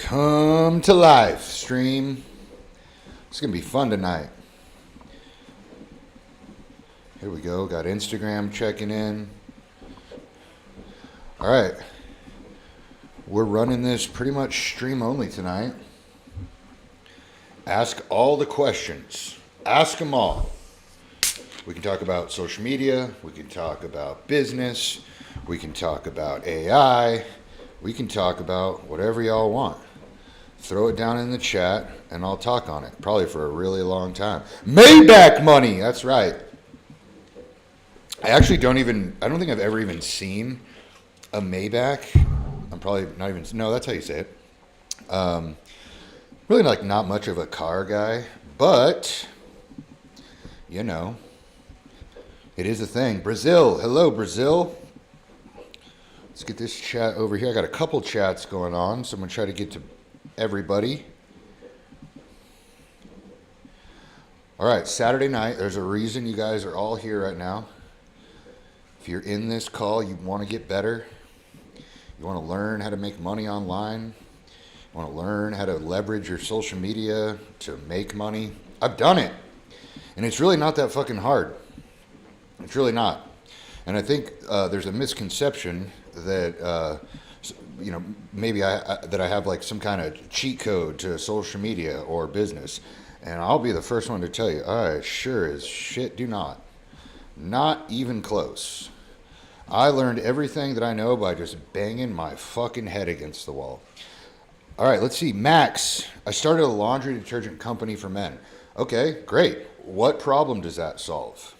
Come to life stream. It's going to be fun tonight. Here we go. Got Instagram checking in. All right. We're running this pretty much stream only tonight. Ask all the questions. Ask them all. We can talk about social media. We can talk about business. We can talk about AI. We can talk about whatever y'all want. Throw it down in the chat and I'll talk on it. Probably for a really long time. Maybach money. That's right. I don't think I've ever even seen a Maybach. I'm probably not even, no, that's how you say it. Really not much of a car guy, but, you know, it is a thing. Brazil. Hello, Brazil. Let's get this chat over here. I got a couple chats going on, so I'm going to try to get to everybody. All right, Saturday night. There's a reason you guys are all here right now. If you're in this call, you want to get better. You want to learn how to make money online. You want to learn how to leverage your social media to make money. I've done it. And it's really not that fucking hard. It's really not. And I think there's a misconception that, maybe that I have like some kind of cheat code to social media or business. And I'll be the first one to tell you, I sure as shit do not. Not even close. I learned everything that I know by just banging my fucking head against the wall. All right, let's see. Max, I started a laundry detergent company for men. Okay, great. What problem does that solve?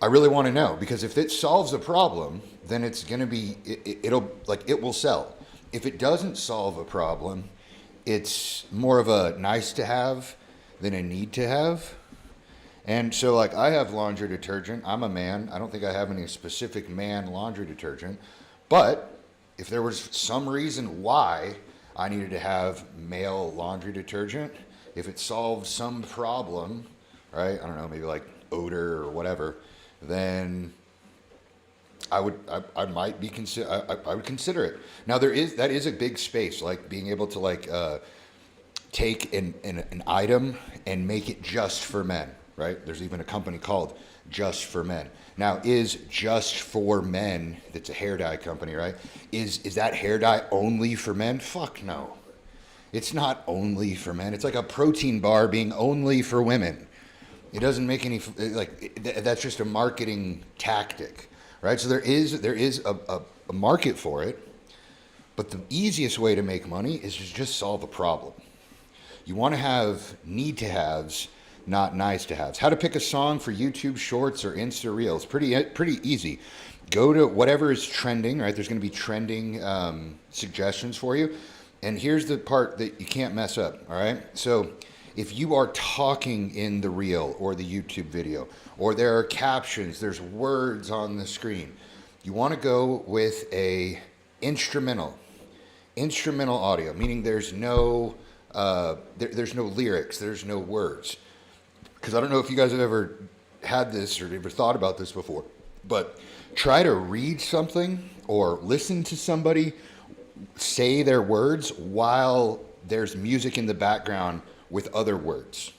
I really want to know, because if it solves a problem, then it's going to be, it will sell. If it doesn't solve a problem, it's more of a nice to have than a need to have. And so I have laundry detergent. I'm a man. I don't think I have any specific man laundry detergent. But if there was some reason why I needed to have male laundry detergent, if it solved some problem, right? I don't know, maybe like odor or whatever, then I would consider it. Now that is a big space, like being able to take an item and make it just for men, right? There's even a company called Just for Men. Now, is Just for Men, that's a hair dye company, right? Is that hair dye only for men? Fuck no. It's not only for men. It's like a protein bar being only for women. It doesn't make any, that's just a marketing tactic, right? So there is a market for it, but the easiest way to make money is to just solve a problem. You want to have need to haves, not nice to haves. How to pick a song for YouTube Shorts or Insta Reels? Pretty easy. Go to whatever is trending, right? There's going to be trending suggestions for you. And here's the part that you can't mess up, all right? So if you are talking in the reel or the YouTube video, or there are captions, there's words on the screen, you want to go with a instrumental audio, meaning there's no lyrics, there's no words. Because I don't know if you guys have ever had this or ever thought about this before, but try to read something or listen to somebody say their words while there's music in the background with other words.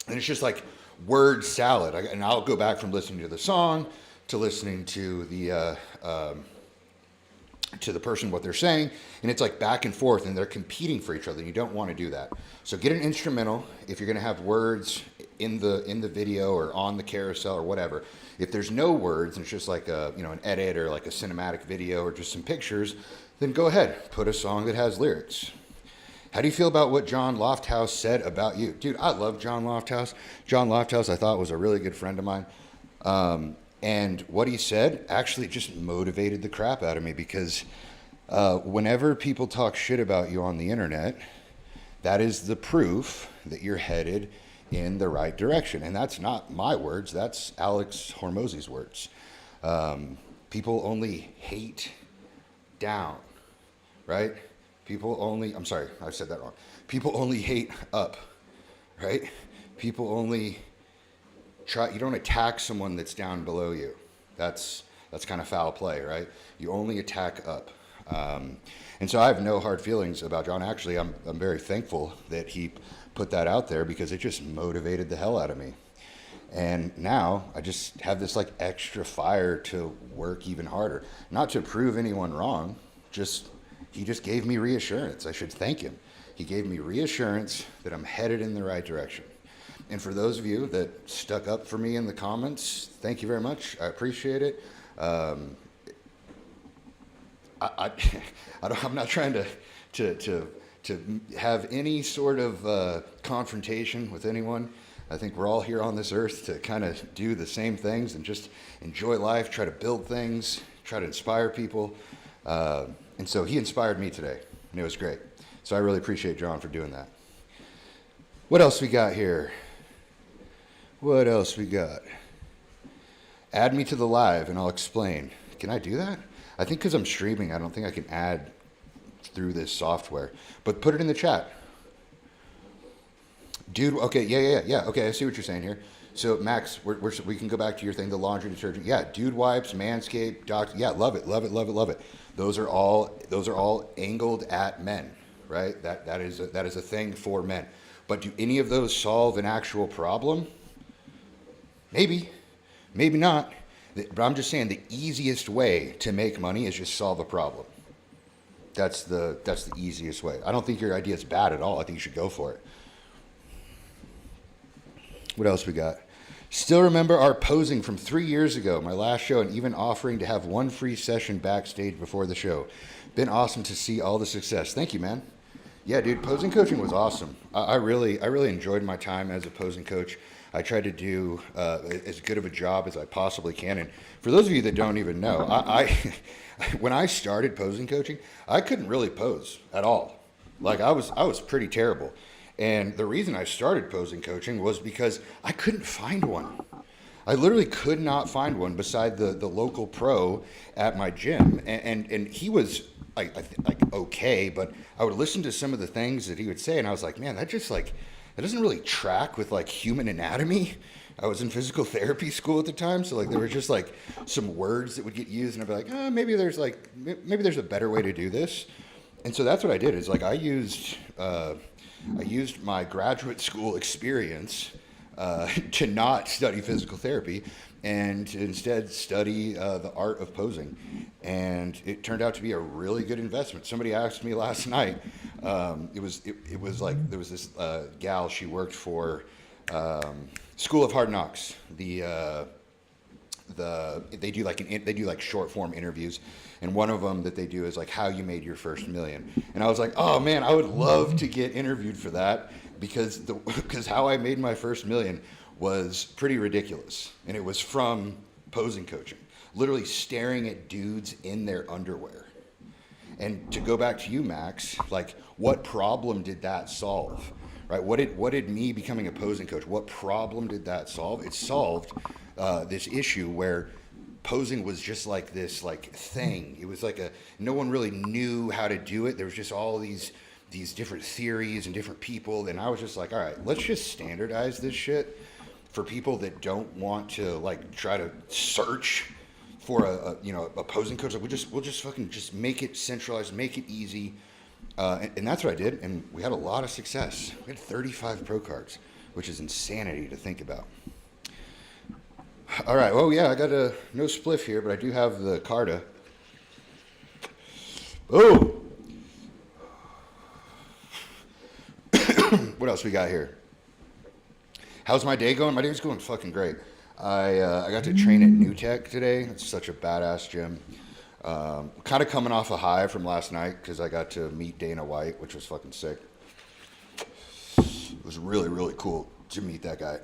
And it's just like word salad. And I'll go back from listening to the song to listening to the person, what they're saying. And it's like back and forth, and they're competing for each other. And you don't want to do that. So get an instrumental if you're going to have words in the video or on the carousel or whatever. If there's no words and it's just like an edit or like a cinematic video or just some pictures, then go ahead, put a song that has lyrics. How do you feel about what John Lofthouse said about you? Dude, I love John Lofthouse. John Lofthouse, I thought, was a really good friend of mine. And what he said actually just motivated the crap out of me, because whenever people talk shit about you on the internet, that is the proof that you're headed in the right direction. And that's not my words. That's Alex Hormozy's words. People only hate down, right? I'm sorry, I said that wrong. People only hate up, right? People only you don't attack someone that's down below you. That's kind of foul play, right? You only attack up. And so I have no hard feelings about John. Actually, I'm very thankful that he put that out there because it just motivated the hell out of me. And now I just have this like extra fire to work even harder. Not to prove anyone wrong, he just gave me reassurance. I should thank him. He gave me reassurance that I'm headed in the right direction. And for those of you that stuck up for me in the comments, thank you very much. I appreciate it. I'm not trying to have any sort of confrontation with anyone. I think we're all here on this earth to kind of do the same things and just enjoy life, try to build things, try to inspire people. And so he inspired me today, and it was great. So I really appreciate John for doing that. What else we got here? What else we got? Add me to the live, and I'll explain. Can I do that? I think because I'm streaming, I don't think I can add through this software. But put it in the chat. Dude, okay, yeah. Okay, I see what you're saying here. So, Max, we can go back to your thing, the laundry detergent. Yeah, dude wipes, Manscaped, Doctor. Yeah, love it. Those are all angled at men, right? That is a thing for men. But do any of those solve an actual problem? Maybe not. But I'm just saying the easiest way to make money is just solve a problem. That's the easiest way. I don't think your idea is bad at all. I think you should go for it. What else we got? Still remember our posing from 3 years ago, my last show, and even offering to have one free session backstage before the show. Been awesome to see all the success. Thank you, man. Yeah, dude, posing coaching was awesome. I really enjoyed my time as a posing coach. I tried to do as good of a job as I possibly can. And for those of you that don't even know, I when I started posing coaching, I couldn't really pose at all. Like I was pretty terrible. And the reason I started posing coaching was because I couldn't find one. I literally could not find one beside the local pro at my gym. And he was like okay, but I would listen to some of the things that he would say, and I was like, man, that doesn't really track with like human anatomy. I was in physical therapy school at the time, so like there were just like some words that would get used, and I'd be like, maybe there's a better way to do this. And so that's what I did. Is like I used my graduate school experience to not study physical therapy and to instead study the art of posing. And it turned out to be a really good investment. Somebody asked me last night, it was like there was this gal, she worked for School of Hard Knocks. They do like short form interviews, and one of them that they do is like how you made your first million. And I was like, oh man, I would love to get interviewed for that because how I made my first million was pretty ridiculous, and it was from posing coaching, literally staring at dudes in their underwear. And to go back to you, Max, like what problem did that solve? Right? What did me becoming a posing coach, what problem did that solve? It solved this issue where posing was just like this like thing. It was like no one really knew how to do it. There was just all these different theories and different people, and I was just like, all right, let's just standardize this shit for people that don't want to like try to search for a posing coach. Like we'll just fucking just make it centralized, make it easy. And that's what I did, and we had a lot of success. We had 35 pro cards, which is insanity to think about. All right, well, yeah, I got no spliff here, but I do have the Carta. Oh! What else we got here? How's my day going? My day's going fucking great. I got to train at New Tech today. It's such a badass gym. Kind of coming off a high from last night because I got to meet Dana White, which was fucking sick. It was really, really cool to meet that guy.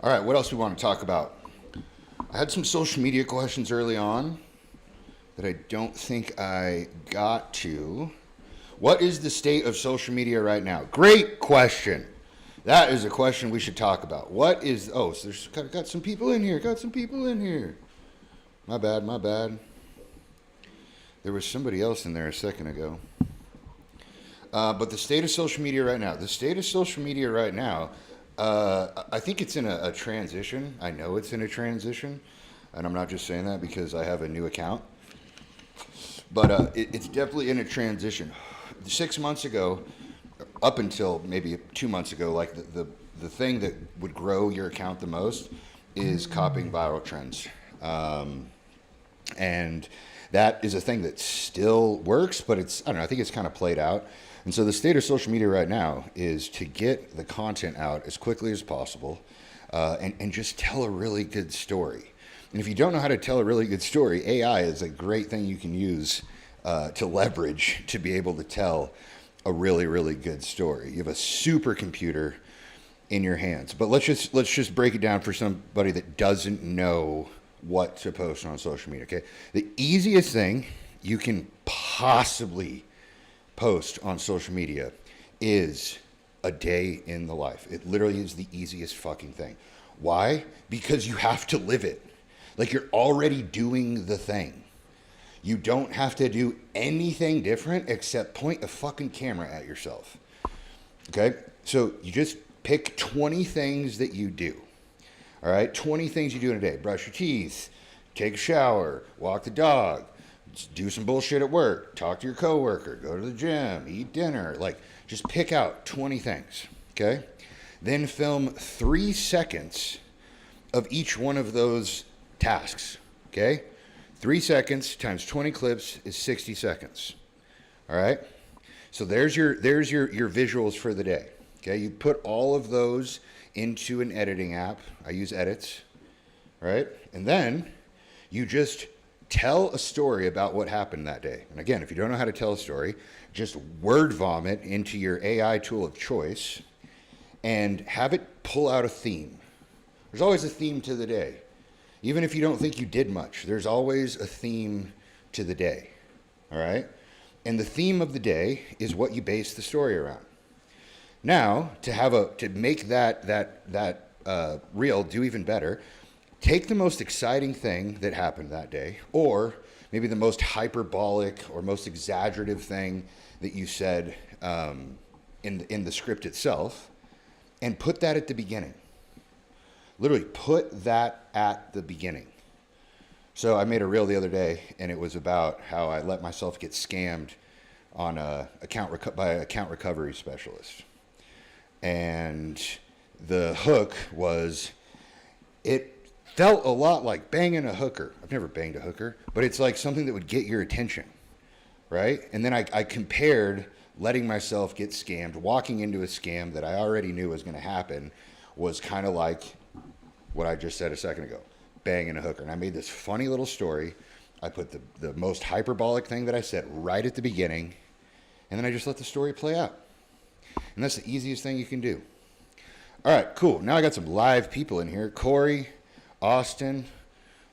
All right, what else we want to talk about? I had some social media questions early on that I don't think I got to. What is the state of social media right now? Great question. That is a question we should talk about. So there's got some people in here. My bad. There was somebody else in there a second ago. But the state of social media right now. I think it's in a transition. I know it's in a transition. And I'm not just saying that because I have a new account. But it's definitely in a transition. 6 months ago, up until maybe 2 months ago, like the thing that would grow your account the most is copying viral trends. And that is a thing that still works, but it's, I don't know, I think it's kind of played out. And so the state of social media right now is to get the content out as quickly as possible, and just tell a really good story. And if you don't know how to tell a really good story, AI is a great thing you can use to leverage to be able to tell a really, really good story. You have a supercomputer in your hands. But let's just break it down for somebody that doesn't know what to post on social media. Okay, the easiest thing you can possibly post on social media is a day in the life. It literally is the easiest fucking thing. Why? Because you have to live it. Like, you're already doing the thing. You don't have to do anything different except point a fucking camera at yourself. Okay? So you just pick 20 things that you do. All right? 20 things you do in a day. Brush your teeth, take a shower, walk the dog, do some bullshit at work, talk to your coworker, go to the gym, eat dinner. Like, just pick out 20 things. Okay? Then film 3 seconds of each one of those tasks. Okay? 3 seconds times 20 clips is 60 seconds. All right? So there's your visuals for the day. Okay? You put all of those into an editing app. I use Edits. Right? And then you just tell a story about what happened that day. And again, if you don't know how to tell a story, just word vomit into your AI tool of choice and have it pull out a theme. There's always a theme to the day. Even if you don't think you did much, there's always a theme to the day. All right? And the theme of the day is what you base the story around. Now, to make that reel do even better, take the most exciting thing that happened that day, or maybe the most hyperbolic or most exaggerative thing that you said in the script itself, and put that at the beginning. Literally, put that at the beginning. So I made a reel the other day, and it was about how I let myself get scammed on by an account recovery specialist. And the hook was, it felt a lot like banging a hooker. I've never banged a hooker, but it's like something that would get your attention, right? And then I compared letting myself get scammed, walking into a scam that I already knew was going to happen, was kind of like what I just said a second ago, banging a hooker. And I made this funny little story. I put the most hyperbolic thing that I said right at the beginning, and then I just let the story play out. And that's the easiest thing you can do. All right, cool. Now I got some live people in here. Corey, Austin,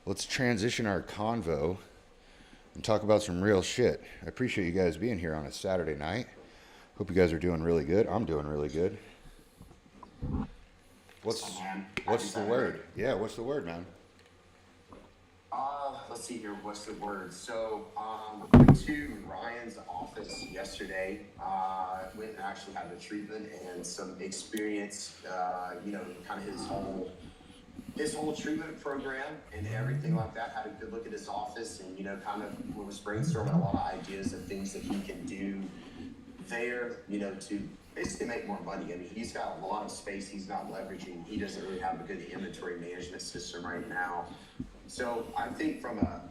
let's transition our convo and talk about some real shit. I appreciate you guys being here on a Saturday night. Hope you guys are doing really good. I'm doing really good. What's the word? Yeah, what's the word, man? Let's see here. What's the word? So, went to Ryan's office yesterday. Went and actually had a treatment and some experience. Kind of his whole treatment program and everything like that. Had a good look at his office, and kind of was brainstorming a lot of ideas and things that he can do there. To basically make more money. I mean, he's got a lot of space he's not leveraging. He doesn't really have a good inventory management system right now. So I think from a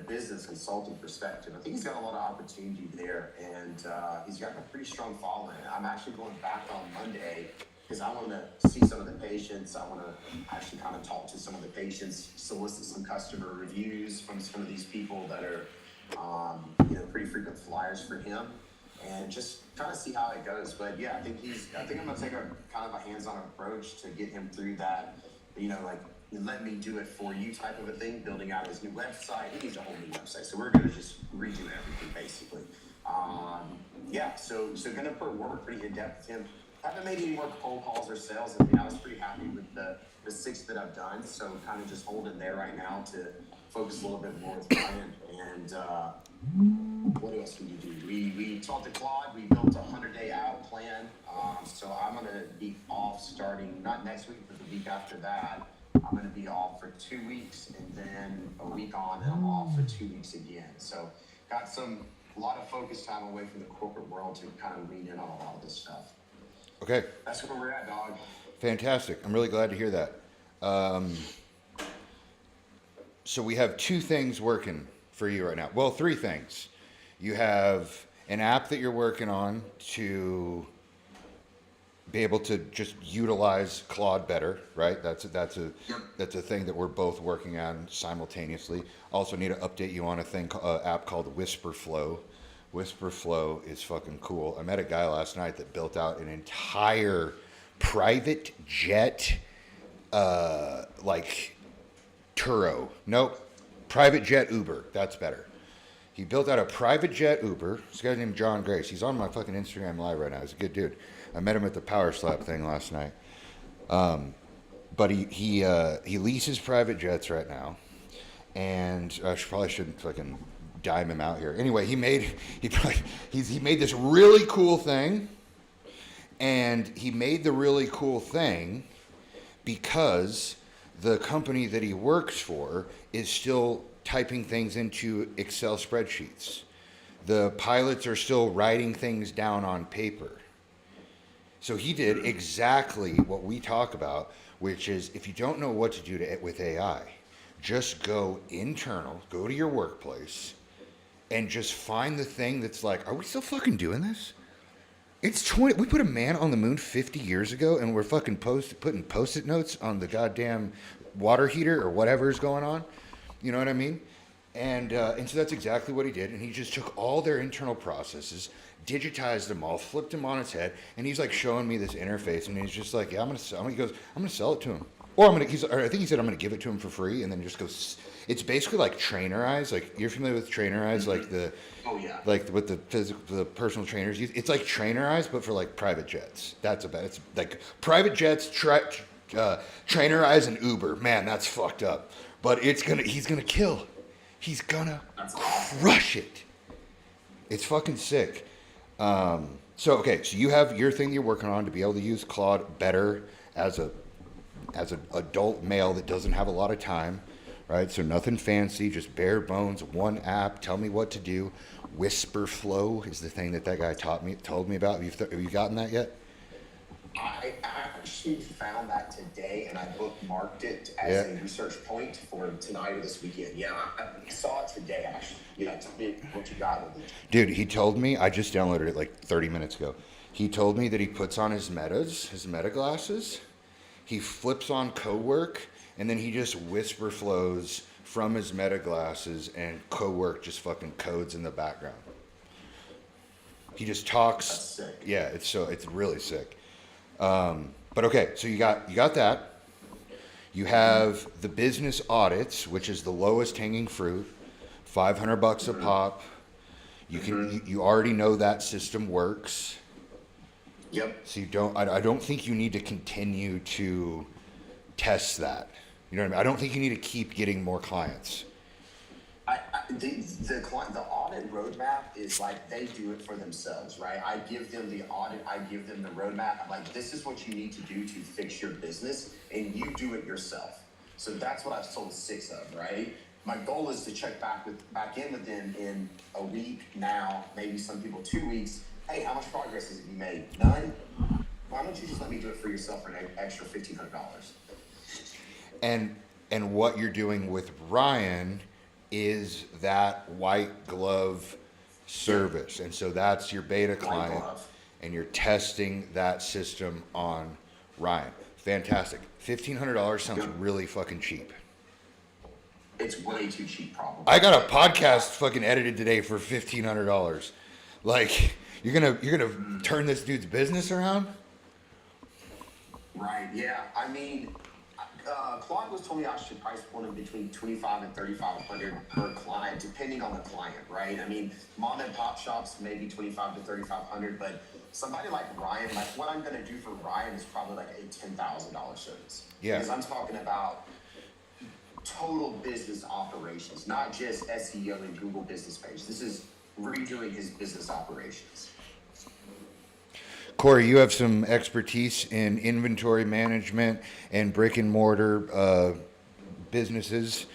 business consulting perspective, I think he's got a lot of opportunity there, and he's got a pretty strong following. I'm actually going back on Monday because I want to see some of the patients. I want to actually kind of talk to some of the patients, solicit some customer reviews from some of these people that are, pretty frequent flyers for him, and just kind of see how it goes. But yeah, I think I'm gonna take a kind of a hands-on approach to get him through that. Let me do it for you type of a thing, building out his new website. He needs a whole new website, so we're gonna just redo everything basically. So gonna work pretty in depth with him. Haven't made any more cold calls or sales. I mean, I was pretty happy with the 6 that I've done, so kind of just holding there right now to focus a little bit more with Ryan. And what else can you do? We talked to Claude. We built a 100-day out plan. So I'm gonna be off starting not next week, but the week after that. I'm going to be off for 2 weeks, and then a week on, and I'm off for 2 weeks again. So got a lot of focus time away from the corporate world to kind of lean in on a lot of this stuff. Okay. That's where we're at, dog. Fantastic. I'm really glad to hear that. So we have two things working for you right now. Well, three things. You have an app that you're working on to be able to just utilize Claude better, right? That's a thing that we're both working on simultaneously. Also need to update you on a thing, app called Whisperflow. Whisperflow is fucking cool. I met a guy last night that built out an entire private jet, like Turo. Nope, private jet Uber. That's better. He built out a private jet Uber. This guy's named John Grace. He's on my fucking Instagram live right now. He's a good dude. I met him at the Power Slap thing last night. But he leases private jets right now, and I probably shouldn't fucking dime him out here. Anyway, he made this really cool thing, and he made the really cool thing because the company that he works for is still typing things into Excel spreadsheets. The pilots are still writing things down on paper. So he did exactly what we talk about, which is if you don't know what to do with AI, just go internal, go to your workplace, and just find the thing that's like, are we still fucking doing this? It's 20. We put a man on the moon 50 years ago, and we're fucking putting Post-it notes on the goddamn water heater or whatever is going on. You know what I mean? And so that's exactly what he did. And he just took all their internal processes, digitized them all, flipped them on its head, and he's like showing me this interface, and he's just like, yeah, I'm gonna sell it to him, or I think he said I'm gonna give it to him for free, and then just goes. It's basically like Trainerize. Like you're familiar with Trainerize, like the like with the personal trainers. It's like Trainerize, but for like private jets. It's like private jets, Trainerize, and Uber. Man, that's fucked up. But he's gonna kill. He's gonna crush it. It's fucking sick. So you have your thing you're working on to be able to use Claude better as an adult male that doesn't have a lot of time, right? So nothing fancy, just bare bones, one app. Tell me what to do. Whisperflow is the thing that guy told me about. Have you gotten that yet? I actually found that today, and I bookmarked it as a research point for tonight or this weekend. Yeah, I saw it today, actually. Yeah, tell me what you got with it. Dude, he told me, I just downloaded it like 30 minutes ago. He told me that he puts on his meta glasses, he flips on Cowork, and then he just whisper flows from his meta glasses, and Cowork just fucking codes in the background. He just talks. That's sick. Yeah, it's really sick. But okay, so you got that. You have the business audits, which is the lowest hanging fruit, $500 a pop. You already know that system works. Yep. So I don't think you need to continue to test that. You know what I mean? I don't think you need to keep getting more clients. The audit roadmap is like they do it for themselves, right? I give them the audit, I give them the roadmap. I'm like, this is what you need to do to fix your business, and you do it yourself. So that's what I've sold 6 of, right? My goal is to check back in with them in a week now, maybe some people 2 weeks. Hey, how much progress has you made? None? Why don't you just let me do it for yourself for an extra $1,500? And what you're doing with Ryan is that white glove service. And so that's your beta client, and you're testing that system on Ryan. Fantastic. $1,500 sounds really fucking cheap. It's way too cheap, probably. I got a podcast fucking edited today for $1,500. Like, you're gonna turn this dude's business around? Right, yeah. I mean, Claude was told me I should price one in between $2,500 and $3,500 per client, depending on the client, right? I mean, mom and pop shops maybe $2,500 to $3,500, but somebody like Ryan, like what I'm going to do for Ryan is probably like a $10,000 service. Yeah. Because I'm talking about total business operations, not just SEO and Google business page. This is redoing his business operations. Corey, you have some expertise in inventory management and brick and mortar businesses.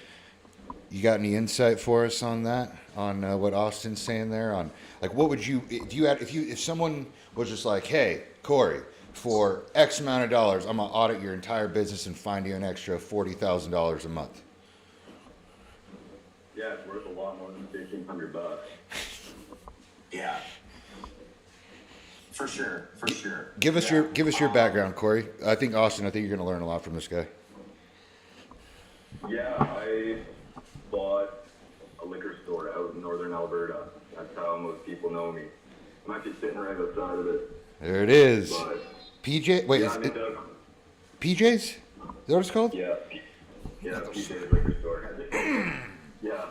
You got any insight for us on that? on what Austin's saying there? On like, what would you do? If someone was just like, hey, Corey, for X amount of dollars, I'm gonna audit your entire business and find you an extra $40,000 a month. Yeah, it's worth a lot more than $1,500. Yeah. For sure. Give us your background, Corey. I think you're gonna learn a lot from this guy. Yeah, I bought a liquor store out in northern Alberta. That's how most people know me. I'm actually sitting right outside of it. There it is. But, PJ, wait, yeah, is it PJ's? Is that what it's called? Yeah, PJ's liquor store. Yeah,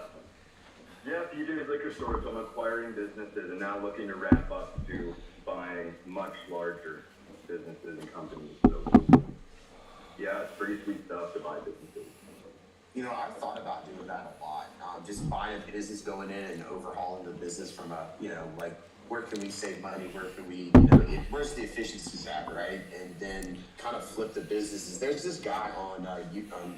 PJ's liquor store. So I'm acquiring businesses and now looking to ramp up to buying much larger businesses and companies. So, yeah, it's pretty sweet stuff to buy businesses. You know, I've thought about doing that a lot. Just buying a business, going in and overhauling the business from like, where can we save money? Where can we, where's the efficiencies at, right? And then kind of flip the businesses. There's this guy on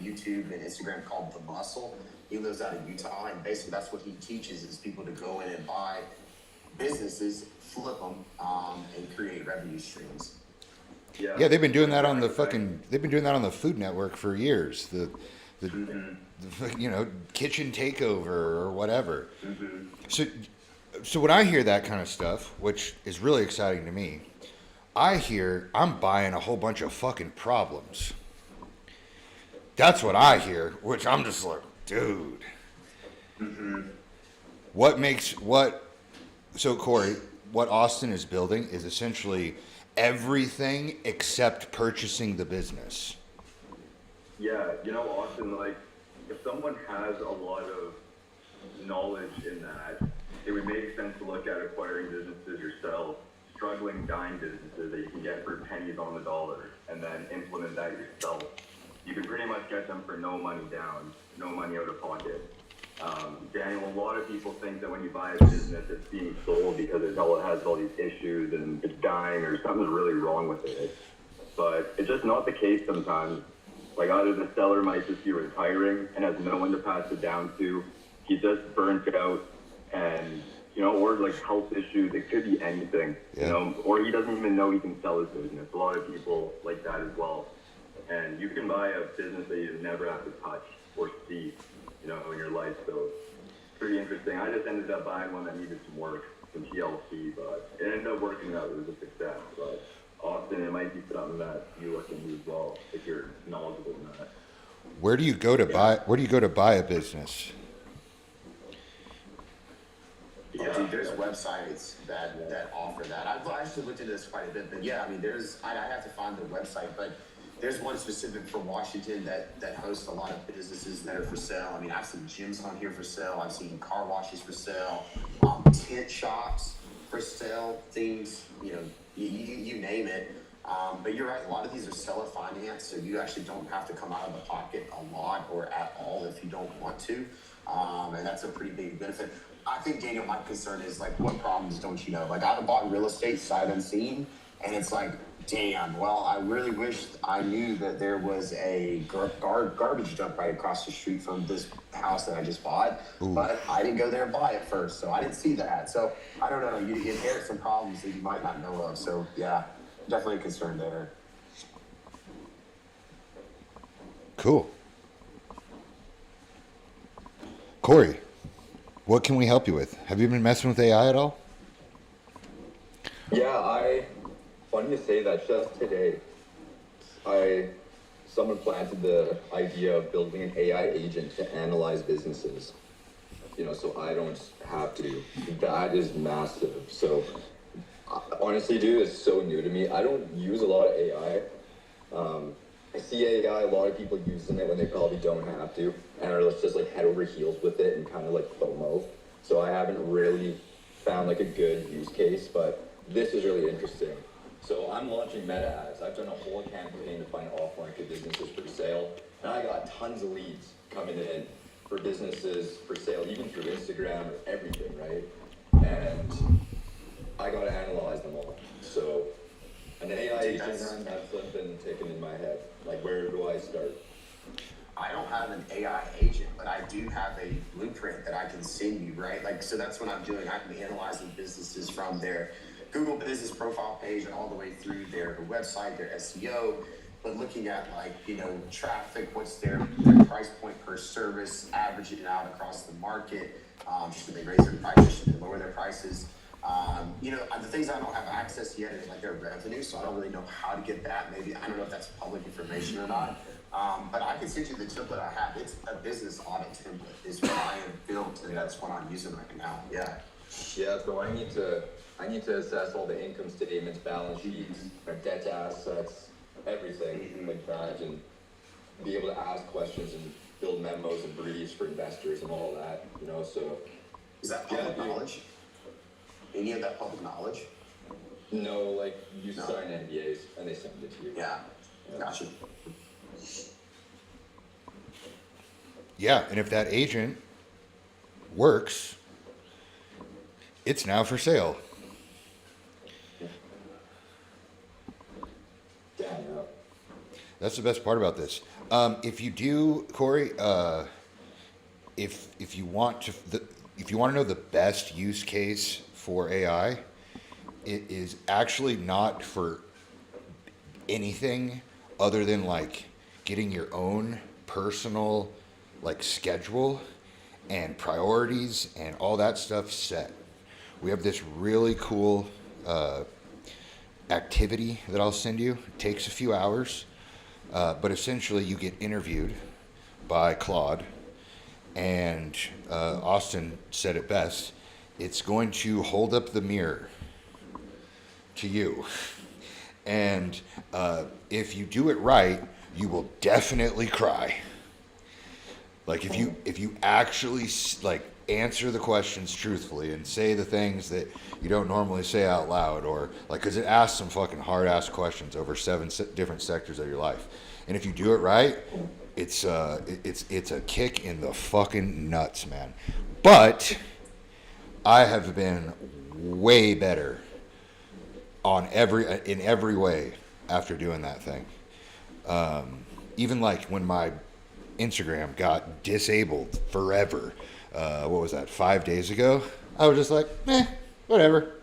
YouTube and Instagram called The Muscle. He lives out of Utah, and basically that's what he teaches is people to go in and buy businesses, flip them, and create revenue streams. Yeah, they've been doing that on the Food Network for years. The kitchen takeover or whatever. Mm-hmm. So when I hear that kind of stuff, which is really exciting to me, I hear I'm buying a whole bunch of fucking problems. That's what I hear, which I'm just like, dude. Mm-hmm. So Corey, what Austin is building is essentially everything except purchasing the business. Yeah, Austin, like, if someone has a lot of knowledge in that, it would make sense to look at acquiring businesses yourself, struggling dying businesses that you can get for pennies on the dollar, and then implement that yourself. You can pretty much get them for no money down, no money out of pocket. Daniel, a lot of people think that when you buy a business, it's being sold because it has all these issues and it's dying or something's really wrong with it. But it's just not the case sometimes. Like, either the seller might just be retiring and has no one to pass it down to. He's just burnt out and, or like health issues. It could be anything, or he doesn't even know he can sell his business. A lot of people like that as well. And you can buy a business that you never have to touch or see, in your life. So it's pretty interesting. I just ended up buying one that needed some work, some TLC, but it ended up working out. It was a success. But Austin, it might be something that you look into as well, if you're knowledgeable in that. Where do you go to buy a business? Yeah, dude, there's websites that offer that. I've actually looked into this quite a bit, but yeah, I mean, I have to find the website, but there's one specific for Washington that hosts a lot of businesses that are for sale. I mean, I've seen gyms on here for sale. I've seen car washes for sale, tent shops for sale, things, you name it. But you're right, a lot of these are seller finance, so you actually don't have to come out of the pocket a lot or at all if you don't want to. And that's a pretty big benefit. I think, Daniel, my concern is, like, what problems don't you know? Like, I've bought real estate sight unseen, and it's like, damn, well, I really wish I knew that there was a garbage dump right across the street from this house that I just bought. Ooh. But I didn't go there and buy it first, so I didn't see that. So, I don't know, you inherit some problems that you might not know of. So, yeah, definitely a concern there. Cool. Corey, what can we help you with? Have you been messing with AI at all? Yeah, funny to say that, just today, someone planted the idea of building an AI agent to analyze businesses, so I don't have to. That is massive. So honestly, dude, it's so new to me. I don't use a lot of AI. I see AI, a lot of people using it when they probably don't have to, and are just like head over heels with it and kind of like FOMO. So I haven't really found like a good use case, but this is really interesting. So I'm launching meta ads. I've done a whole campaign to find off-market businesses for sale, and I got tons of leads coming in for businesses for sale, even through Instagram or everything, right? And I got to analyze them all. So an AI agent, that's what's been taken in my head. Like, where do I start? I don't have an AI agent, but I do have a blueprint that I can send you, right? Like, so that's what I'm doing. I'm analyzing businesses from their Google business profile page all the way through their website, their SEO, but looking at like, you know, traffic, what's their price point per service, averaging it out across the market. Should they raise their prices? Should they lower their prices? You know, the things I don't have access yet is like their revenue, so I don't really know how to get that. Maybe, I don't know if that's public information or not. But I can send you the template I have. It's a business audit template is what I have built, and that's what I'm using right now. Yeah. Yeah, so I need to assess all the income statements, balance sheets, our debt to assets, everything like that, and be able to ask questions and build memos and briefs for investors and all that, you know, so. Is that public knowledge? Any of that public knowledge? No, like you sign NDAs and they send it to you. Yeah. Gotcha. Yeah, and if that agent works, it's now for sale. Yeah. That's the best part about this. If you do, Corey, if you want to know the best use case for AI, it is actually not for anything other than like getting your own personal like schedule and priorities and all that stuff set. We have this really cool activity that I'll send you. It takes a few hours, but essentially you get interviewed by Claude, and Austin said it best. It's going to hold up the mirror to you, and if you do it right, you will definitely cry. Like if you actually like answer the questions truthfully and say the things that you don't normally say out loud, or like, because it asks some fucking hard ass questions over 7 different sectors of your life, and if you do it right, it's a kick in the fucking nuts, man. But I have been way better in every way after doing that thing. Even like when my Instagram got disabled forever, what was that, 5 days ago? I was just like, whatever.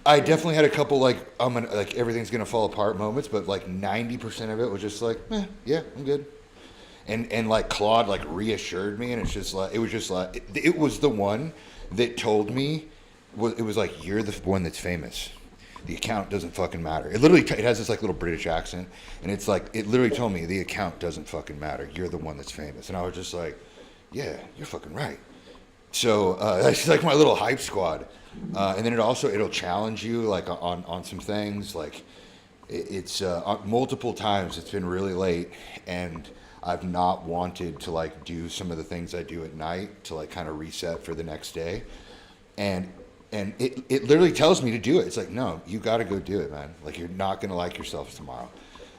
I definitely had a couple like everything's gonna fall apart moments, but like 90% of it was just like, yeah, I'm good. And like Claude like reassured me, and it's just like it was the one that told me it was like, you're the one that's famous. The account doesn't fucking matter. It literally it has this like little British accent, and it's like it literally told me the account doesn't fucking matter. You're the one that's famous, and I was just like, yeah, you're fucking right. So that's like my little hype squad, and then it'll challenge you like on some things. Like it's multiple times it's been really late, and I've not wanted to like do some of the things I do at night to like kind of reset for the next day, and it literally tells me to do it. It's like, no, you got to go do it, man. Like, you're not going to like yourself tomorrow.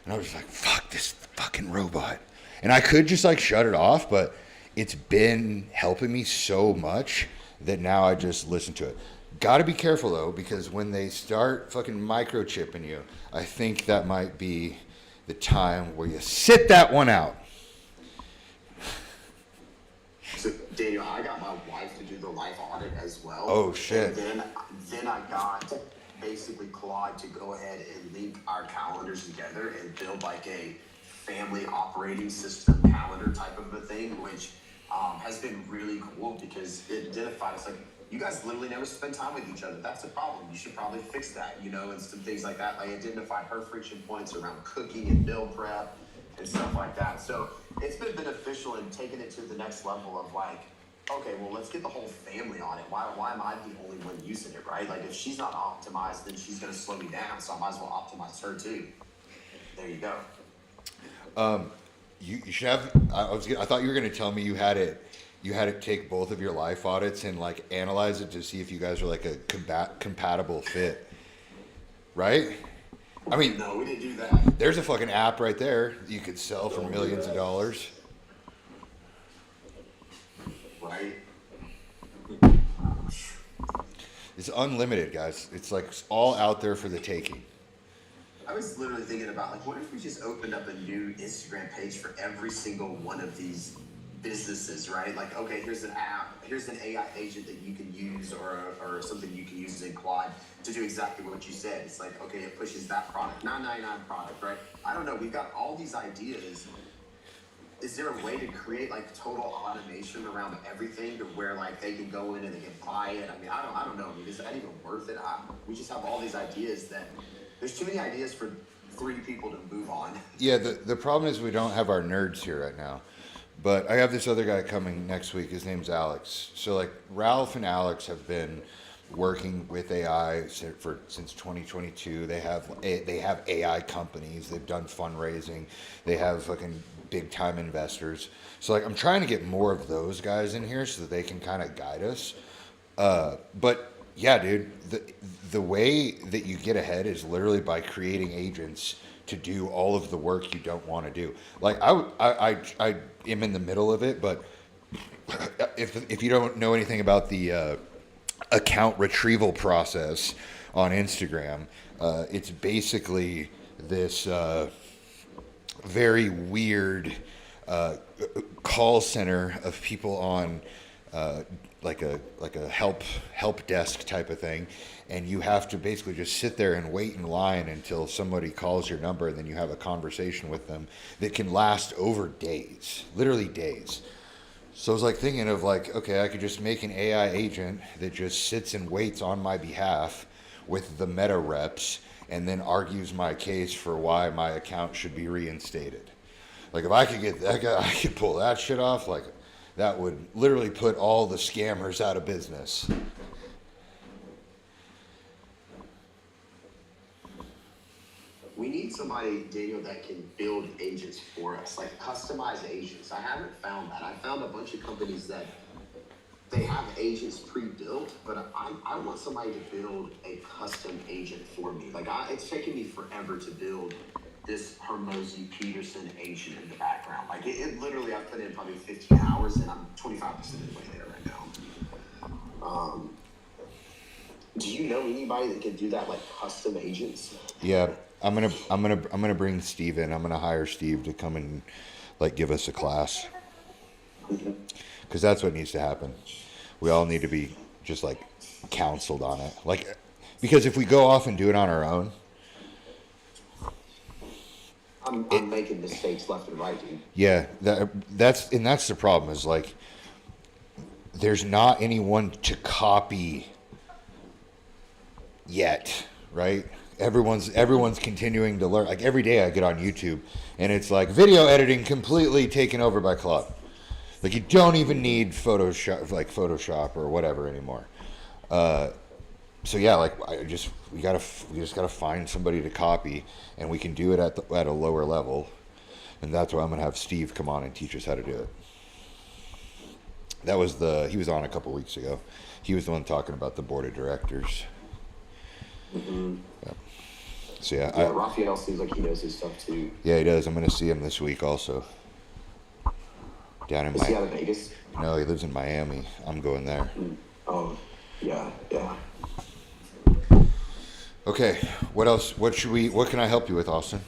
And I was just like, fuck this fucking robot. And I could just like shut it off, but it's been helping me so much that now I just listen to it. Got to be careful though, because when they start fucking microchipping you, I think that might be the time where you sit that one out. So Daniel, I got my wife to do the life audit as well. Oh shit. And then I got basically Claude to go ahead and link our calendars together and build like a family operating system calendar type of a thing, which has been really cool because it identified us like, you guys literally never spend time with each other. That's a problem. You should probably fix that, you know, and some things like that. Like identified her friction points around cooking and meal prep and stuff like that. So it's been beneficial in taking it to the next level of like, okay, well, let's get the whole family on it. Why am I the only one using it, right? Like if she's not optimized, then she's going to slow me down. So I might as well optimize her too. There you go. You should have. I thought you were going to tell me you had it take both of your life audits and like analyze it to see if you guys are like a compatible fit, right? I mean, no, we didn't do that. There's a fucking app right there you could sell for millions of dollars. Right. It's unlimited, guys. It's like all out there for the taking. I was literally thinking about like, what if we just opened up a new Instagram page for every single one of these businesses, right? Like, okay, here's an app, here's an AI agent that you can use, or something you can use in Claude to do exactly what you said. It's like, okay, it pushes that product, 999 product, right? I don't know. We've got all these ideas. Is there a way to create like total automation around everything to where like they can go in and they can buy it? I mean, I don't know. I mean, is that even worth it? We just have all these ideas that there's too many ideas for 3 people to move on. Yeah, the problem is we don't have our nerds here right now. But I have this other guy coming next week. His name's Alex. So like Ralph and Alex have been working with AI since 2022. They have AI companies. They've done fundraising. They have fucking big time investors. So like I'm trying to get more of those guys in here so that they can kind of guide us. But yeah, dude, the way that you get ahead is literally by creating agents to do all of the work you don't want to do. Like I am in the middle of it, but if you don't know anything about the account retrieval process on Instagram, it's basically this very weird call center of people on like a help desk type of thing, and you have to basically just sit there and wait in line until somebody calls your number, and then you have a conversation with them that can last over days, literally days. So I was like thinking of like, okay, I could just make an AI agent that just sits and waits on my behalf with the meta reps and then argues my case for why my account should be reinstated. Like if I could get that guy, I could pull that shit off. Like that would literally put all the scammers out of business. We need somebody, Daniel, that can build agents for us, like customized agents. I haven't found that. I found a bunch of companies that they have agents pre-built, but I want somebody to build a custom agent for me. Like it's taken me forever to build this Hermosi Peterson agent in the background. Like it literally, I've put in probably 15 hours and I'm 25% of the way there right now. Do you know anybody that can do that, like custom agents? Yeah, I'm gonna bring Steve in. I'm gonna hire Steve to come and like give us a class, because that's what needs to happen. We all need to be just like counseled on it, like because if we go off and do it on our own, I'm making mistakes left and right, dude. yeah, that's the problem is like there's not anyone to copy yet, right? Everyone's continuing to learn. Like every day I get on YouTube and it's like video editing completely taken over by Claude. Like you don't even need Photoshop or whatever anymore. So yeah, like we just gotta find somebody to copy, and we can do it at a lower level, and that's why I'm gonna have Steve come on and teach us how to do it. He was on a couple weeks ago. He was the one talking about the board of directors. Mm-hmm. Yeah. So yeah, Raphael seems like he knows his stuff too. Yeah, he does. I'm gonna see him this week also. Down in Is he out of Vegas? No, he lives in Miami. I'm going there. Oh, yeah. Okay, what else? What can I help you with, Austin?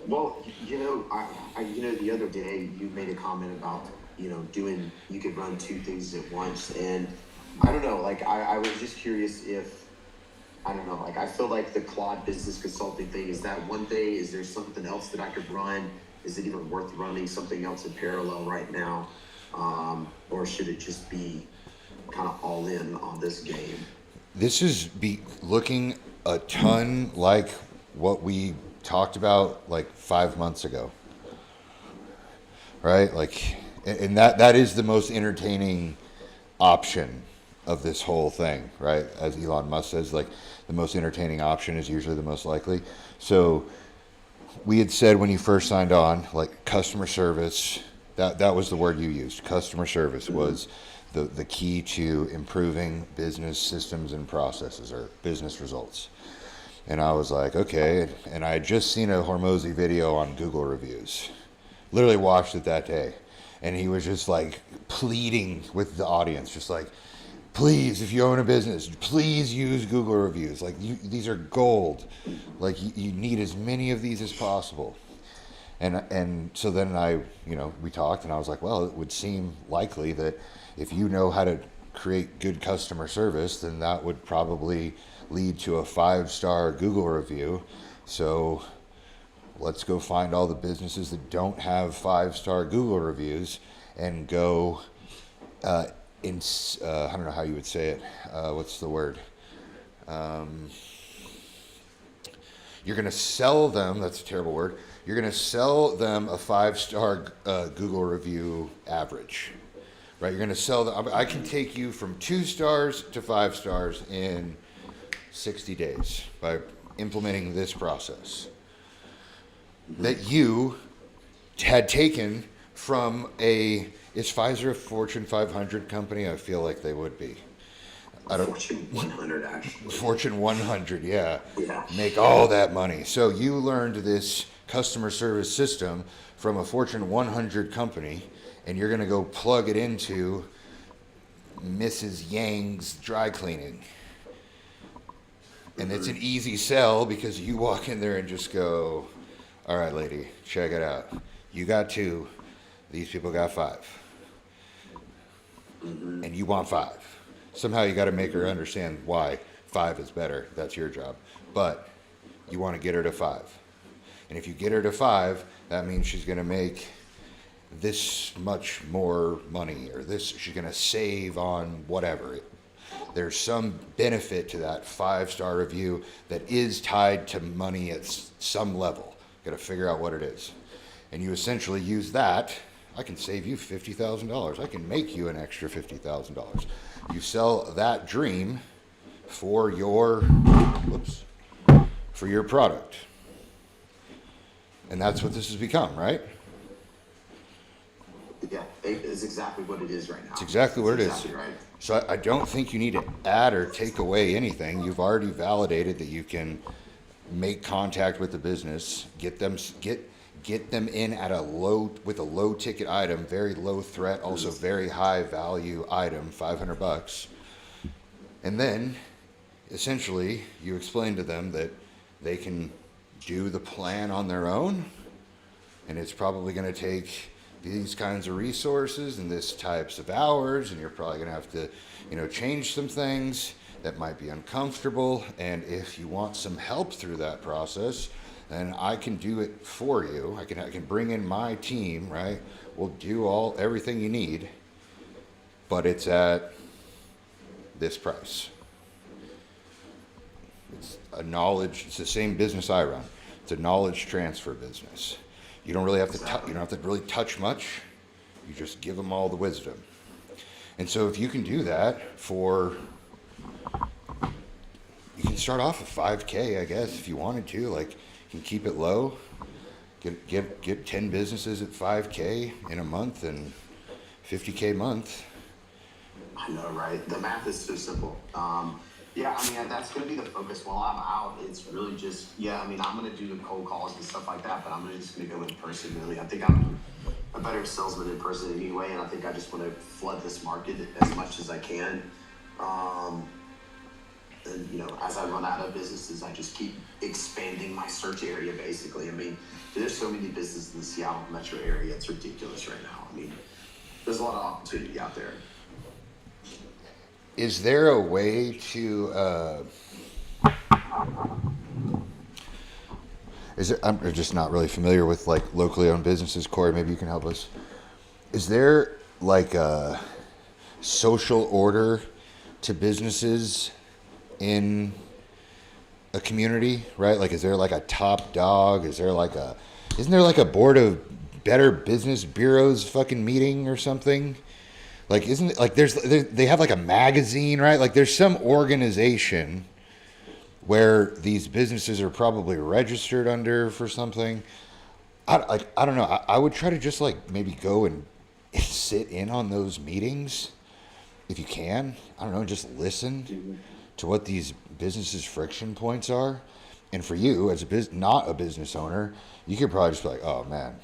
Well, the other day you made a comment about, you could run 2 things at once, and I don't know, like I was just curious if, I don't know, like I feel like the Claude business consulting thing, is that one thing? Is there something else that I could run? Is it even worth running something else in parallel right now? Or should it just be kind of all in on this game? This is looking a ton like what we talked about like 5 months ago, right? Like, and that is the most entertaining option of this whole thing, right? As Elon Musk says, like the most entertaining option is usually the most likely. So we had said when you first signed on, like customer service, that was the word you used. Customer service was the key to improving business systems and processes, or business results. And I was like, okay. And I had just seen a Hormozi video on Google reviews. Literally watched it that day. And he was just like pleading with the audience, just like, please, if you own a business, please use Google reviews. Like these are gold. Like you need as many of these as possible. And so then we talked, and I was like, well, it would seem likely that if you know how to create good customer service, then that would probably lead to a 5-star Google review. So let's go find all the businesses that don't have 5-star Google reviews and go I don't know how you would say it. What's the word? You're going to sell them, that's a terrible word. You're going to sell them a 5-star Google review average, right? You're going to sell them. I can take you from 2 stars to 5 stars in 60 days by implementing this process that you had taken from is Pfizer a Fortune 500 company? I feel like they would be. Fortune 100, actually. Fortune 100, yeah. Yeah. Make all that money. So you learned this customer service system from a Fortune 100 company, and you're going to go plug it into Mrs. Yang's dry cleaning. And it's an easy sell because you walk in there and just go, all right, lady, check it out. You got 2. These people got 5. And you want 5. Somehow you got to make her understand why 5 is better. That's your job. But you want to get her to 5. And if you get her to 5, that means she's going to make this much more money, or she's going to save on whatever. There's some benefit to that 5-star review that is tied to money at some level. Got to figure out what it is. And you essentially use that. I can save you $50,000. I can make you an extra $50,000. You sell that dream for your product. And that's what this has become, right? Yeah, it is exactly what it is right now. It's exactly what it is. Exactly right. So I don't think you need to add or take away anything. You've already validated that you can make contact with the business, get them in at a low ticket item, very low threat, also very high value item, $500. And then essentially you explain to them that they can do the plan on their own, and it's probably going to take these kinds of resources and this types of hours, and you're probably going to have to, change some things that might be uncomfortable. And if you want some help through that process, then I can do it for you. I can bring in my team, right? We'll do everything you need, but it's at this price. It's it's the same business I run. It's a knowledge transfer business. You don't really have to you don't have to really touch much. You just give them all the wisdom. And so if you can do that you can start off at 5K, I guess, if you wanted to. Like, you can keep it low, get 10 businesses at 5K in a month and 50K a month. I know, right? The math is so simple. Yeah, I mean, that's going to be the focus while I'm out. It's really just, I'm going to do the cold calls and stuff like that, but I'm just going to go in person, really. I think I'm a better salesman in person anyway, and I think I just want to flood this market as much as I can. And, as I run out of businesses, I just keep expanding my search area, basically. I mean, there's so many businesses in the Seattle metro area. It's ridiculous right now. I mean, there's a lot of opportunity out there. Is there a way to, I'm just not really familiar with like locally owned businesses. Corey, maybe you can help us. Is there like a social order to businesses in a community, right? Like, is there like a top dog? Isn't there like a board of Better Business Bureaus fucking meeting or something? Like, isn't it like they have like a magazine, right? Like, there's some organization where these businesses are probably registered under for something. I don't know. I would try to just like maybe go and sit in on those meetings if you can. I don't know, just listen to what these businesses' friction points are. And for you, as not a business owner, you could probably just be like, oh man,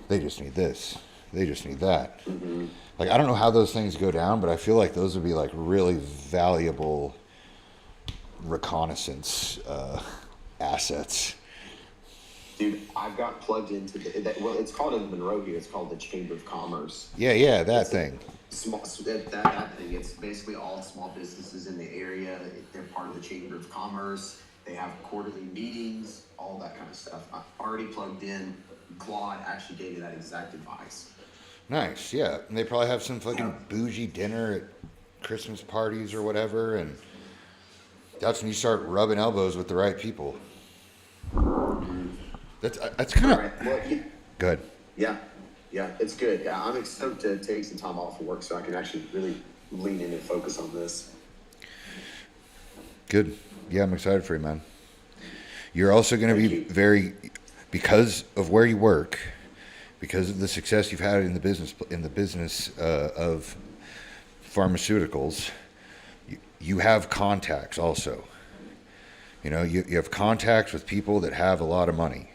they just need this. They just need that. Mm-hmm. Like, I don't know how those things go down, but I feel like those would be like really valuable reconnaissance assets. Dude, I've got plugged into well, it's called in Monroe here. It's called the Chamber of Commerce. Yeah, that thing. Small that thing. It's basically all small businesses in the area. They're part of the Chamber of Commerce. They have quarterly meetings, all that kind of stuff. I've already plugged in. Claude actually gave me that exact advice. Nice, yeah. And they probably have some fucking bougie dinner at Christmas parties or whatever, and that's when you start rubbing elbows with the right people. That's kind of All right. Well, good. yeah, it's good. Yeah, I'm excited to take some time off of work so I can actually really lean in and focus on this. Good. Yeah, I'm excited for you, man. You're also going to be very, because of where you work, because of the success you've had in the business of pharmaceuticals. You have contacts also. You know, you have contacts with people that have a lot of money.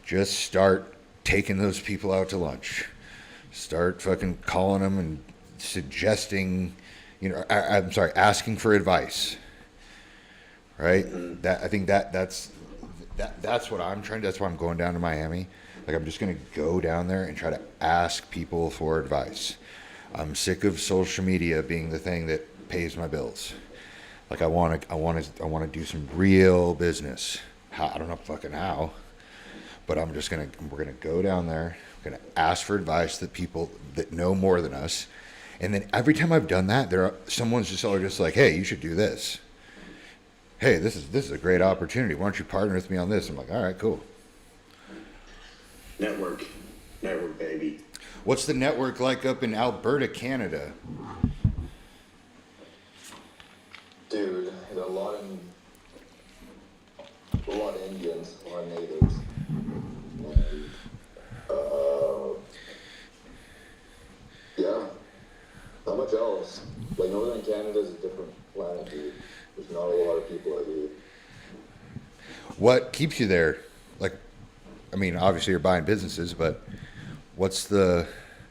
Just start taking those people out to lunch. Start fucking calling them and suggesting, asking for advice. Right? Mm-hmm. I think that's what I'm trying to, that's why I'm going down to Miami. Like, I'm just going to go down there and try to ask people for advice. I'm sick of social media being the thing that pays my bills. Like, I want to do some real business. I don't know fucking how, but we're going to go down there. We're going to ask for advice that people that know more than us. And then every time I've done that, someone's just like, hey, you should do this. Hey, this is a great opportunity. Why don't you partner with me on this? I'm like, all right, cool. Network, baby. What's the network like up in Alberta, Canada? Dude, a lot of Indians, a lot of natives. And, yeah. Not much else. Like, Northern Canada is a different planet, dude. There's not a lot of people out here. What keeps you there? Like, I mean, obviously you're buying businesses, but are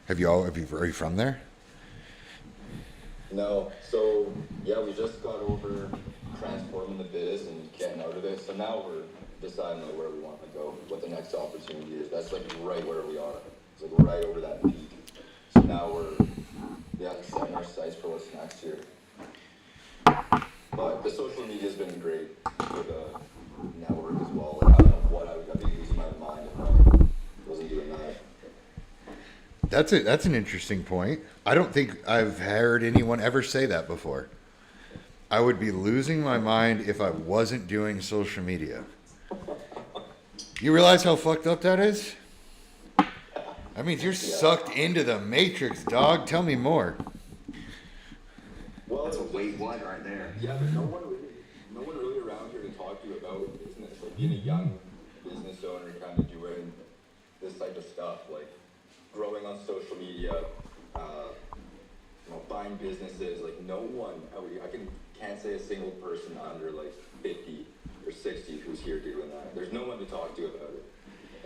you from there? No. So, yeah, we just got over transforming the biz and getting out of it. So now we're deciding like where we want to go, what the next opportunity is. That's like right where we are. It's like right over that peak. So now we're setting our sights for what's next year. But the social media has been great for the network as well. Like, I don't know what I'd be losing my mind if I wasn't doing that. That's an interesting point. I don't think I've heard anyone ever say that before. I would be losing my mind if I wasn't doing social media. You realize how fucked up that is? That means you're sucked into the matrix, dog. Tell me more. Well, that's a weight one right there. Yeah, there's no one really around here to talk to you about business. Like, being a young business owner, kind of doing this type of stuff, like growing on social media, buying businesses. Like, no one out here, can't say a single person under like 50 or 60 who's here doing that. There's no one to talk to about it.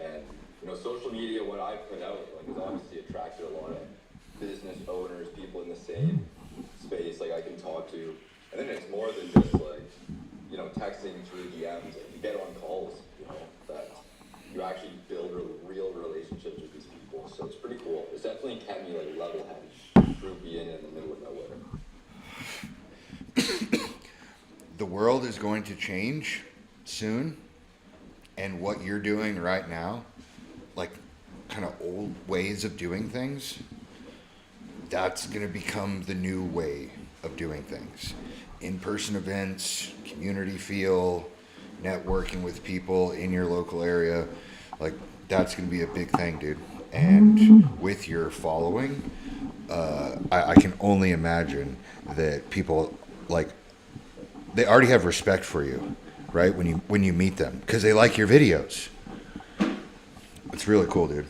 And social media, what I put out, like, has obviously attracted a lot of business owners, people in the same space, like, I can talk to. And then it's more than just like, texting through DMs. Like, you get on calls, that you actually build real relationships with these people. So it's pretty cool. It's definitely kept me like level-headed through being in the middle of nowhere. The world is going to change soon, and what you're doing right now, like kind of old ways of doing things, that's going to become the new way of doing things. In-person events, community feel, networking with people in your local area, like, that's going to be a big thing, dude. And with your following, I can only imagine that people, like, they already have respect for you, right? When you meet them, because they like your videos. It's really cool, dude.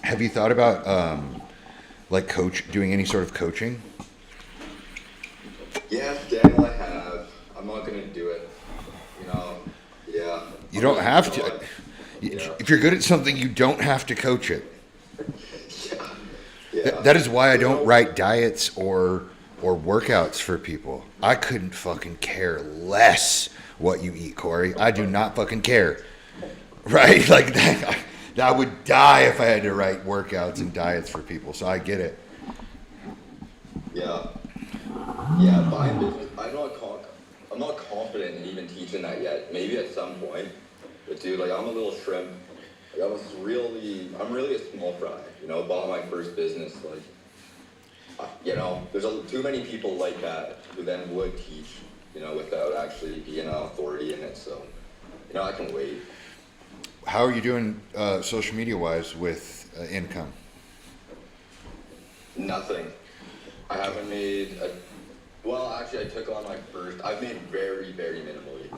Have you thought about doing any sort of coaching? Yeah, Daniel, I have. I'm not gonna do it. Yeah. You don't have to. If you're good at something, you don't have to coach it. Yeah. That is why I don't write diets or workouts for people. I couldn't fucking care less what you eat, Corey. I do not fucking care. right? Like that would die if I had to write workouts and diets for people. So I get it. Yeah. Yeah, buying business. I'm not confident in even teaching that yet. Maybe at some point. But dude, like I'm a little shrimp. Like I'm really a small fry. You know, bought my first business. Like, you know, there's too many people like that who then would teach. You know, without actually being an authority in it. So, you know, I can wait. How are you doing social media wise with income? Nothing. I haven't made well, actually, I took on my first. I've made very, very minimally,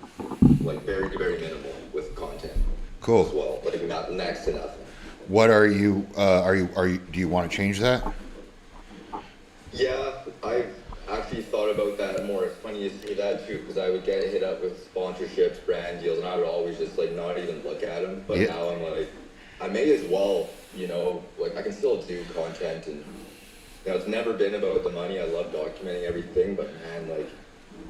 like very, very minimal with content. Cool. As well, like not next to nothing. What are you? Do you want to change that? Yeah, I've actually thought about that more. It's funny you say that too, because I would get hit up with sponsorships, brand deals, and I would always just like not even look at them. But now I'm like, I may as well. You know, like I can still do content and. You know, it's never been about the money. I love documenting everything, but man, like,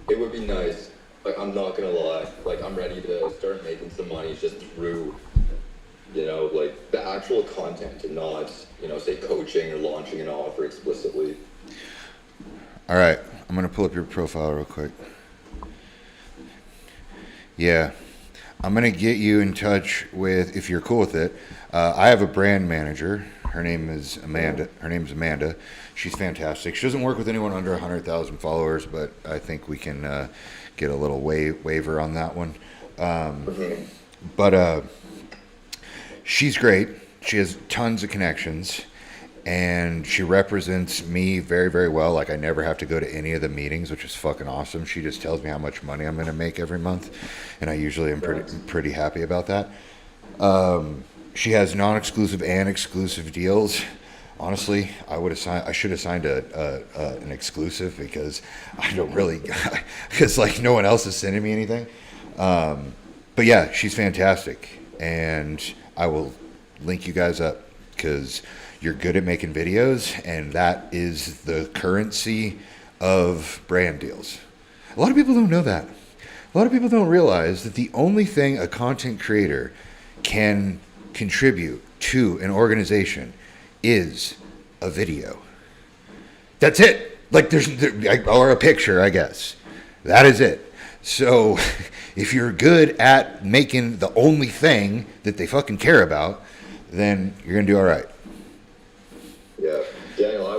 it would be nice. Like, I'm not gonna lie. Like, I'm ready to start making some money just through, you know, like the actual content and not, you know, say coaching or launching an offer explicitly. All right, I'm gonna pull up your profile real quick. Yeah, I'm gonna get you in touch with, if you're cool with it. I have a brand manager. Her name is Amanda. She's fantastic. She doesn't work with anyone under 100,000 followers, but I think we can get a little waiver on that one. But she's great. She has tons of connections, and she represents me very, very well. Like I never have to go to any of the meetings, which is fucking awesome. She just tells me how much money I'm going to make every month, and I usually am pretty happy about that. She has non-exclusive and exclusive deals. Honestly, I should have signed an exclusive because I don't really, because like no one else is sending me anything. But yeah, she's fantastic, and I will link you guys up because you're good at making videos, and that is the currency of brand deals. A lot of people don't know that. A lot of people don't realize that the only thing a content creator can contribute to an organization is a video. That's it. Like or a picture, I guess. That is it. So if you're good at making the only thing that they fucking care about, then you're gonna do all right. Yeah, Daniel, I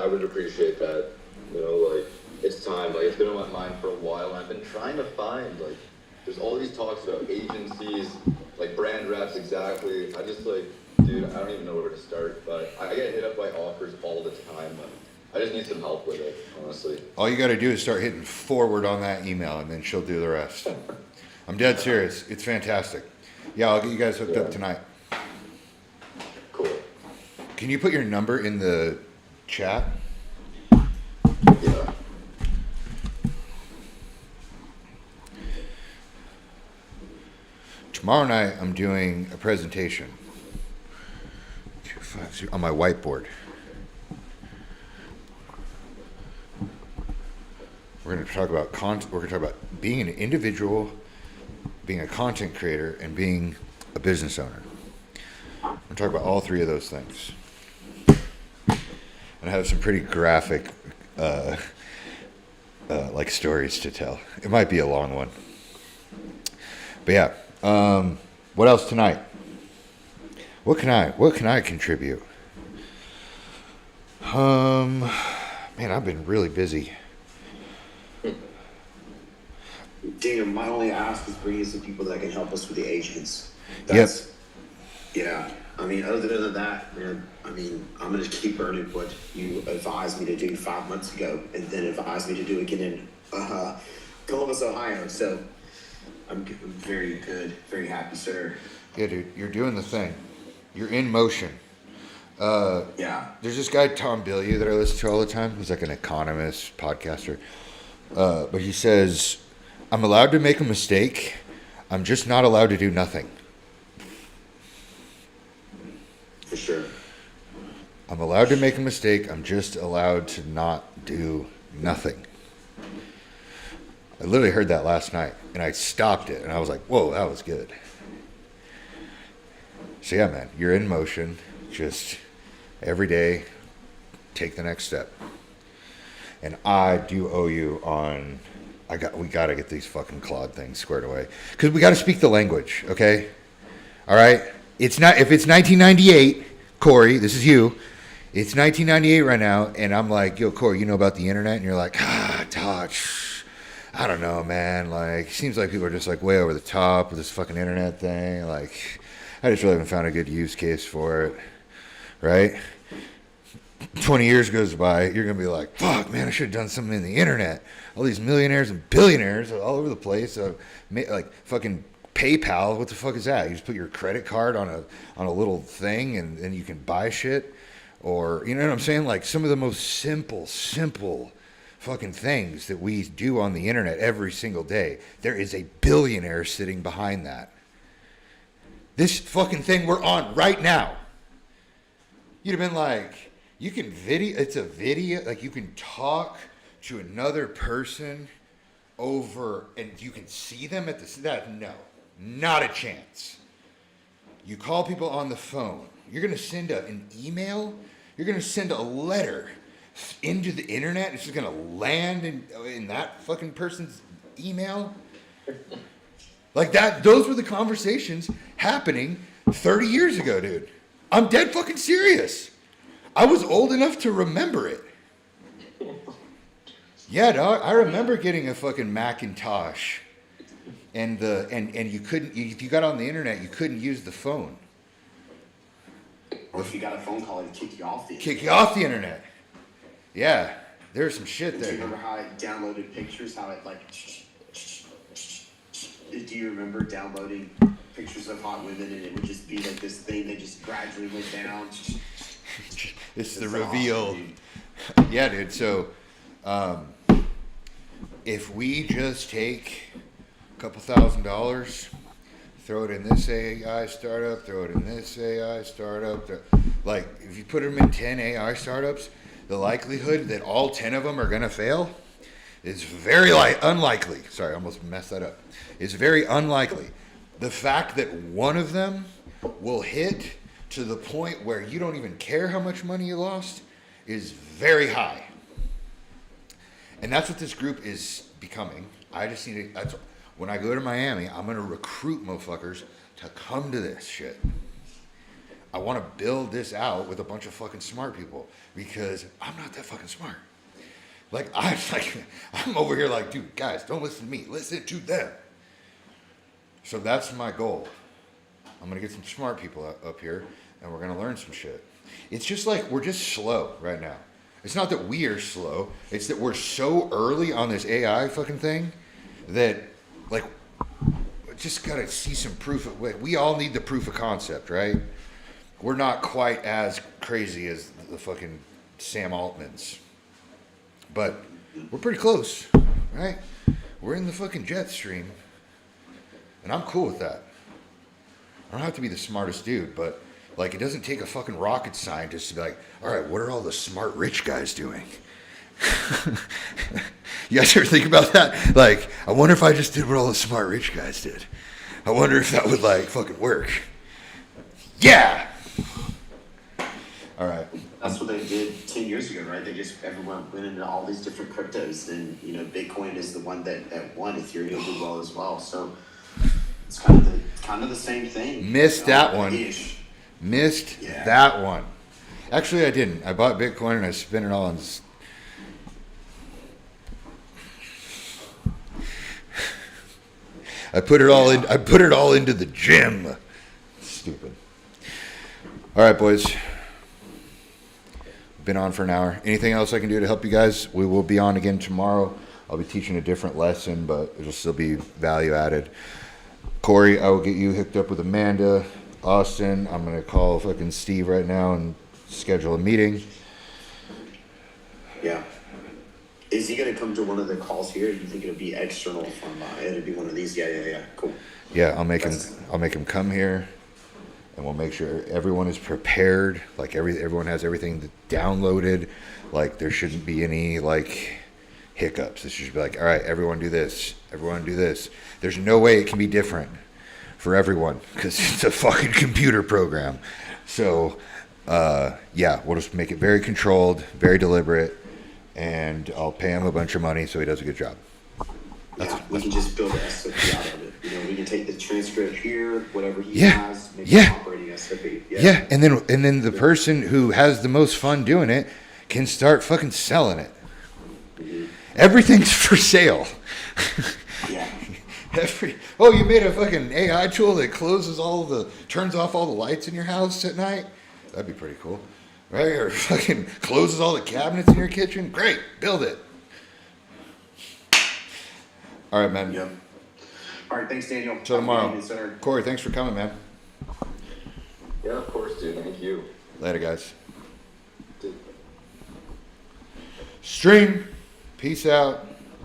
would appreciate that. You know, like it's time. Like it's been on my mind for a while, and I've been trying to find like. There's all these talks about agencies, like brand reps, exactly. I just like, dude, I don't even know where to start, but I get hit up by offers all the time. I just need some help with it, honestly. All you got to do is start hitting forward on that email, and then she'll do the rest. I'm dead serious. It's fantastic. Yeah, I'll get you guys hooked up tonight. Cool. Can you put your number in the chat? Yeah. Tomorrow night, I'm doing a presentation on my whiteboard. We're going to talk about We're going to talk about being an individual, being a content creator, and being a business owner. I'm going to talk about all three of those things. And I have some pretty graphic, like stories to tell. It might be a long one, but yeah. What else tonight? What can I contribute? Man, I've been really busy. Daniel, my only ask is bringing some people that can help us with the agents. Yep. Yeah. I mean, other than that, man, I mean, I'm going to keep earning what you advised me to do 5 months ago and then advised me to do again in Columbus, Ohio. So I'm very good, very happy, sir. Yeah, dude, you're doing the thing. You're in motion. Yeah. There's this guy, Tom Bilyeu, that I listen to all the time. He's like an economist, podcaster. But he says, I'm allowed to make a mistake. I'm just not allowed to do nothing. For sure. I'm allowed to make a mistake. I'm just allowed to not do nothing. I literally heard that last night, and I stopped it, and I was like, whoa, that was good. So yeah, man, you're in motion. Just every day, take the next step. And I do owe you on. We gotta get these fucking Claude things squared away because we gotta speak the language. Okay, all right. It's not if it's 1998, Corey. This is you. It's 1998 right now, and I'm like, yo, Corey, you know about the internet? And you're like, Todd, I don't know, man. Like, seems like people are just like way over the top with this fucking internet thing. Like, I just really haven't found a good use case for it, right? 20 years goes by, you're going to be like, fuck, man, I should have done something in the internet. All these millionaires and billionaires all over the place. Like, fucking PayPal, what the fuck is that? You just put your credit card on a little thing and then you can buy shit. Or, you know what I'm saying? Like, some of the most simple fucking things that we do on the internet every single day. There is a billionaire sitting behind that. This fucking thing we're on right now. You'd have been like, you can it's a video, like you can talk to another person over, and you can see them at no, not a chance. You call people on the phone. You're going to send an email. You're going to send a letter into the internet. It's just going to land in that fucking person's email. Like that. Those were the conversations happening 30 years ago, dude. I'm dead fucking serious. I was old enough to remember it. Yeah, dog. I remember getting a fucking Macintosh, and you couldn't. If you got on the internet, you couldn't use the phone. Or if you got a phone call, it'd kick you off the internet. Kick you off the internet. Yeah, there's some shit there. Do you remember how it downloaded pictures? How it like? Do you remember downloading pictures of hot women and it would just be like this thing that just gradually went down? It's the reveal. Awesome, yeah, dude. So, if we just take a couple $1,000, throw it in this AI startup, throw it in this AI startup, like if you put them in 10 AI startups, the likelihood that all 10 of them are gonna fail is very unlikely. Sorry, I almost messed that up. It's very unlikely. The fact that one of them will hit to the point where you don't even care how much money you lost is very high. And that's what this group is becoming. I just need to, when I go to Miami, I'm going to recruit motherfuckers to come to this shit. I want to build this out with a bunch of fucking smart people because I'm not that fucking smart. I'm over here like, dude, guys, don't listen to me. Listen to them. So that's my goal. I'm going to get some smart people up here, and we're going to learn some shit. It's just like we're just slow right now. It's not that we are slow. It's that we're so early on this AI fucking thing that, like, just got to see some proof. We all need the proof of concept, right? We're not quite as crazy as the fucking Sam Altmans. But we're pretty close, right? We're in the fucking jet stream. And I'm cool with that. I don't have to be the smartest dude, but like it doesn't take a fucking rocket scientist to be like, all right, what are all the smart rich guys doing? You guys ever think about that? Like, I wonder if I just did what all the smart rich guys did. I wonder if that would like fucking work. Yeah! All right. That's what they did 10 years ago, right? Everyone went into all these different cryptos, and Bitcoin is the one that won. Ethereum did well as well. So it's kind of the same thing. Missed that one. Ish. Missed Yeah. that one. Actually, I didn't. I bought Bitcoin and I spent it all on. I put it all in. I put it all into the gym. Stupid. All right, boys. Been on for an hour. Anything else I can do to help you guys? We will be on again tomorrow. I'll be teaching a different lesson, but it'll still be value added. Corey, I will get you hooked up with Amanda. Austin, I'm going to call fucking Steve right now and schedule a meeting. Yeah. Is he going to come to one of the calls here? Or do you think it'll be external from it'll be one of these? Yeah. Cool. Yeah, I'll make him come here, and we'll make sure everyone is prepared. Like everyone has everything downloaded. Like there shouldn't be any like hiccups. It should be like, all right, everyone do this. Everyone do this. There's no way it can be different for everyone because it's a fucking computer program. So, yeah, we'll just make it very controlled, very deliberate, and I'll pay him a bunch of money so he does a good job. We can just build an SOP out of it. We can take the transcript here, whatever he Yeah. has, make Yeah. an operating SOP. Yeah, and then the person who has the most fun doing it can start fucking selling it. Everything's for sale. Yeah. You made a fucking AI tool that turns off all the lights in your house at night? That'd be pretty cool. Right? Or fucking closes all the cabinets in your kitchen? Great, build it. All right, man. Yep. All right, thanks, Daniel. Till tomorrow. Have a good evening, sir. Corey, thanks for coming, man. Yeah, of course, dude. Thank you. Later, guys. Dude. Stream. Peace out.